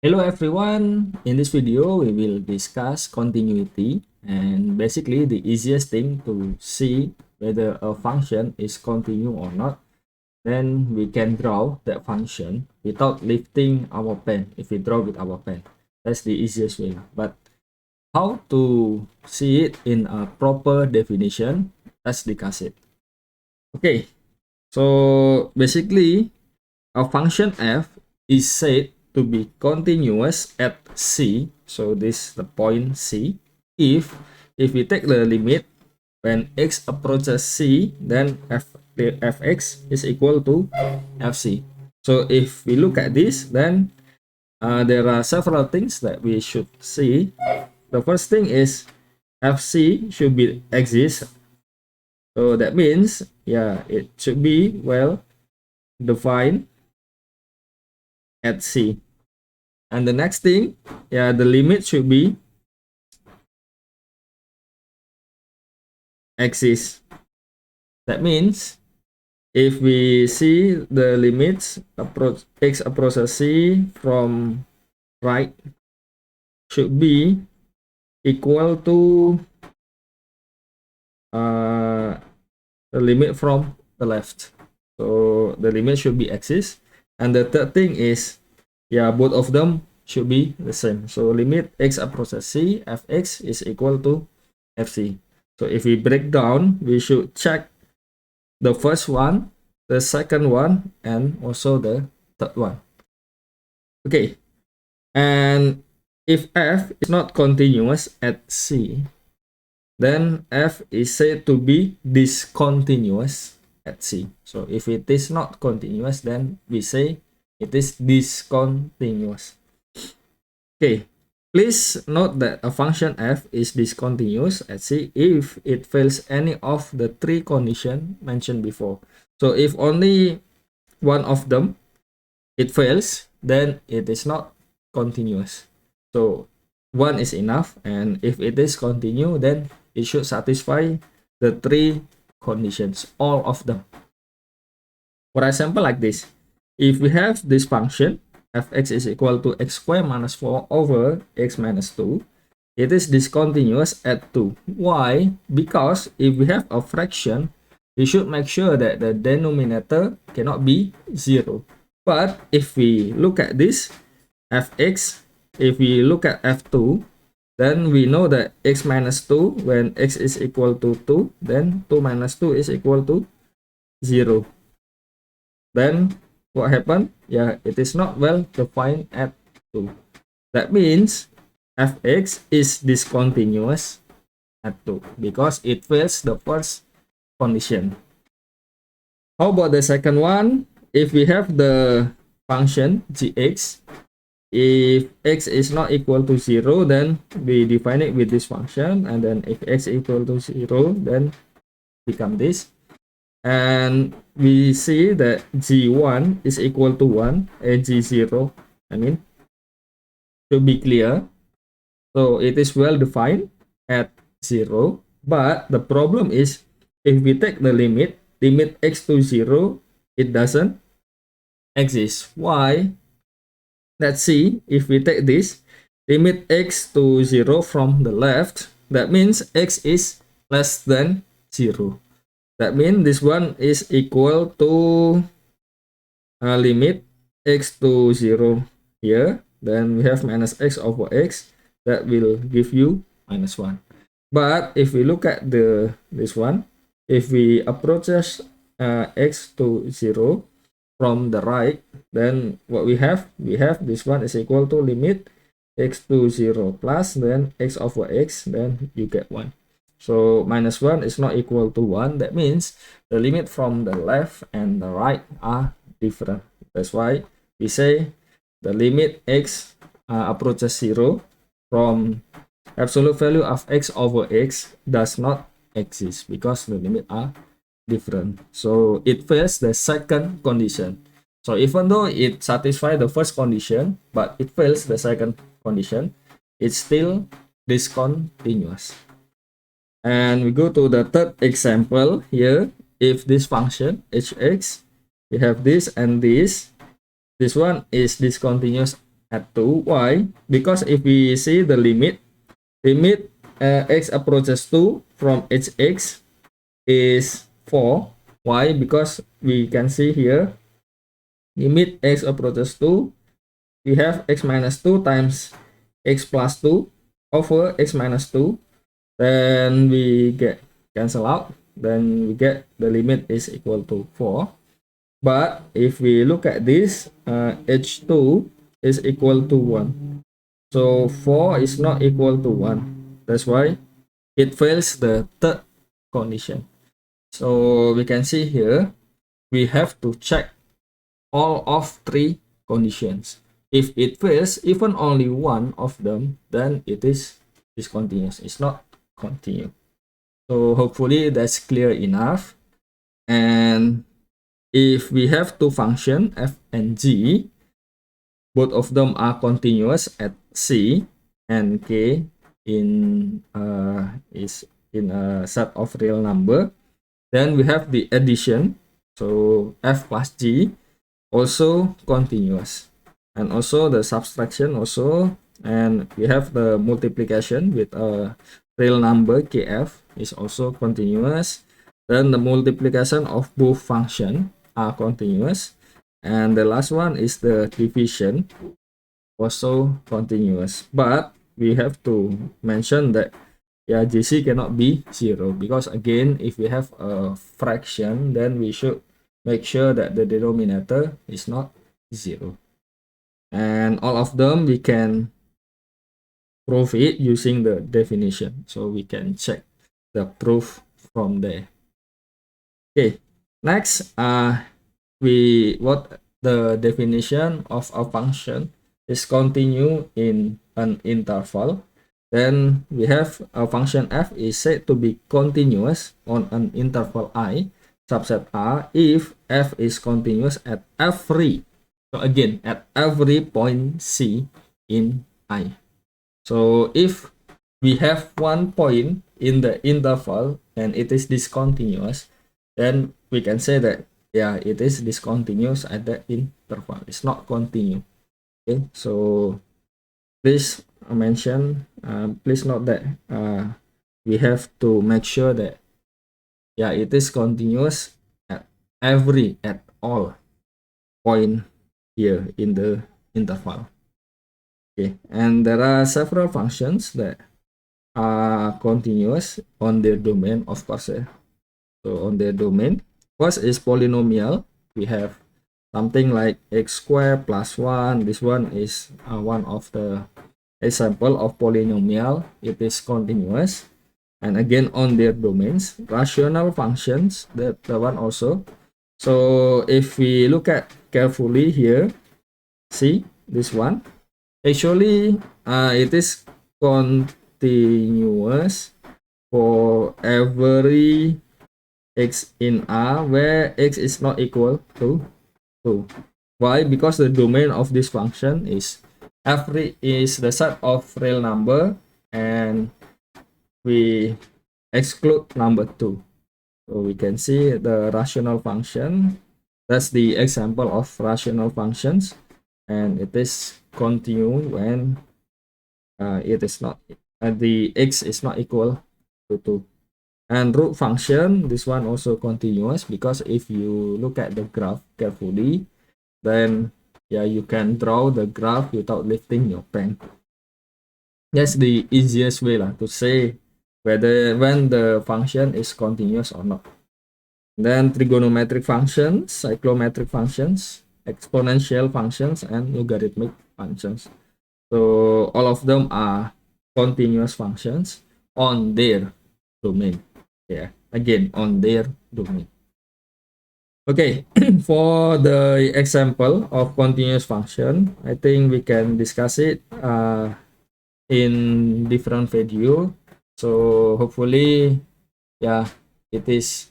Hello everyone, in this video we will discuss continuity, and basically the easiest thing to see whether a function is continuous or not, then we can draw that function without lifting our pen. If we draw with our pen, that's the easiest way. But how to see it in a proper definition, let's discuss it. Okay, so basically a function f is said to be continuous at c, so this is the point c, if we take the limit when x approaches c, then fx is equal to fc. So if we look at this, then there are several things that we should see. The first thing is fc should be exist, so that means it should be well defined at c. And the next thing, the limit should be exist. That means if we see the limits x approaches c from right should be equal to the limit from the left. So the limit should be exist. And the third thing is, both of them should be the same. So limit x approaches c, fx is equal to fc. So if we break down, we should check the first one, the second one, and also the third one. Okay, and if f is not continuous at c, then f is said to be discontinuous at c. So if it is not continuous, then we say it is discontinuous. Okay, please note that a function f is discontinuous at c if it fails any of the three conditions mentioned before. So if only one of them it fails, then it is not continuous. So one is enough, and if it is continuous, then it should satisfy the three conditions, all of them. For example, like this, if we have this function fx is equal to x squared minus 4 over x minus 2, it is discontinuous at 2. Why? Because if we have a fraction, we should make sure that the denominator cannot be 0. But if we look at this fx, if we look at f2, then we know that x minus 2, when x is equal to 2, then 2 minus 2 is equal to 0. Then what happened? It is not well defined at 2. That means fx is discontinuous at 2 because it fails the first condition. How about the second one? If we have the function gx, if x is not equal to 0, then we define it with this function, and then if x equal to 0, then become this. And we see that g1 is equal to 1 and g0, to be clear. So it is well defined at 0, but the problem is if we take the limit x to 0, it doesn't exist. Why? Let's see, if we take this limit x to 0 from the left, that means x is less than 0. That means this one is equal to limit x to 0 here. Then we have minus x over x. That will give you minus 1. But if we look at this one, if we approaches x to 0 from the right, then what we have this one is equal to limit x to 0 plus then x over x, then you get 1. So minus 1 is not equal to 1. That means the limit from the left and the right are different. That's why we say the limit x approaches 0 from absolute value of x over x does not exist because the limit are different. So it fails the second condition. So even though it satisfies the first condition, but it fails the second condition, it's still discontinuous. And we go to the third example here. If this function hx, we have this and this one is discontinuous at 2. Why? Because if we see the limit x approaches 2 from hx is 4. Why? Because we can see here limit x approaches 2, we have x minus 2 times x plus 2 over x minus 2. Then we get cancel out. Then we get the limit is equal to 4. But if we look at this, h2 is equal to 1. So 4 is not equal to 1. That's why it fails the third condition. So we can see here, we have to check all of 3 conditions. If it fails even only one of them, then it is discontinuous. It's not continue. So hopefully that's clear enough. And if we have 2 functions f and g, both of them are continuous at c, and k is in a set of real number. Then we have the addition, so f plus g also continuous, and also the subtraction also, and we have the multiplication with a real number kf is also continuous. Then the multiplication of both functions are continuous, and the last one is the division, also continuous. But we have to mention that GC cannot be 0, because again, if we have a fraction, then we should make sure that the denominator is not 0. And all of them we can prove it using the definition, so we can check the proof from there. Okay, next what the definition of a function is continue in an interval. Then we have a function f is said to be continuous on an interval I subset R if f is continuous at every, so again, at every point C in I. So if we have one point in the interval and it is discontinuous, then we can say that it is discontinuous at the interval. It's not continue. Okay, so please please note that we have to make sure that it is continuous at all point here in the interval. Okay, and there are several functions that are continuous on their domain, of course. So on their domain, first is polynomial. We have something like x squared plus 1. This one is one of the example of polynomial. It is continuous, and again on their domains. Rational functions, the one also. So if we look at carefully here, see this one, actually it is continuous for every x in R where x is not equal to 2. Why? Because the domain of this function is every is the set of real number, and we exclude number 2. So we can see the rational function. That's the example of rational functions, and it is continuous when it is not the x is not equal to 2. And root function, this one also continuous, because if you look at the graph carefully, then you can draw the graph without lifting your pen. That's the easiest way to say when the function is continuous or not. Then trigonometric functions, cyclometric functions, exponential functions, and logarithmic functions. So all of them are continuous functions on their domain. Again, on their domain. Okay, for the example of continuous function, I think we can discuss it in different video. So hopefully it is,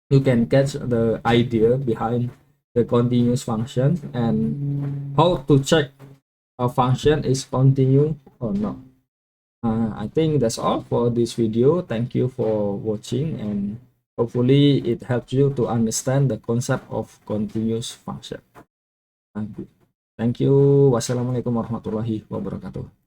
you can catch the idea behind the continuous function and how to check a function is continuous or not. I think that's all for this video. Thank you for watching, and hopefully it helps you to understand the concept of continuous function. Thank you. Thank you. Wassalamualaikum warahmatullahi wabarakatuh.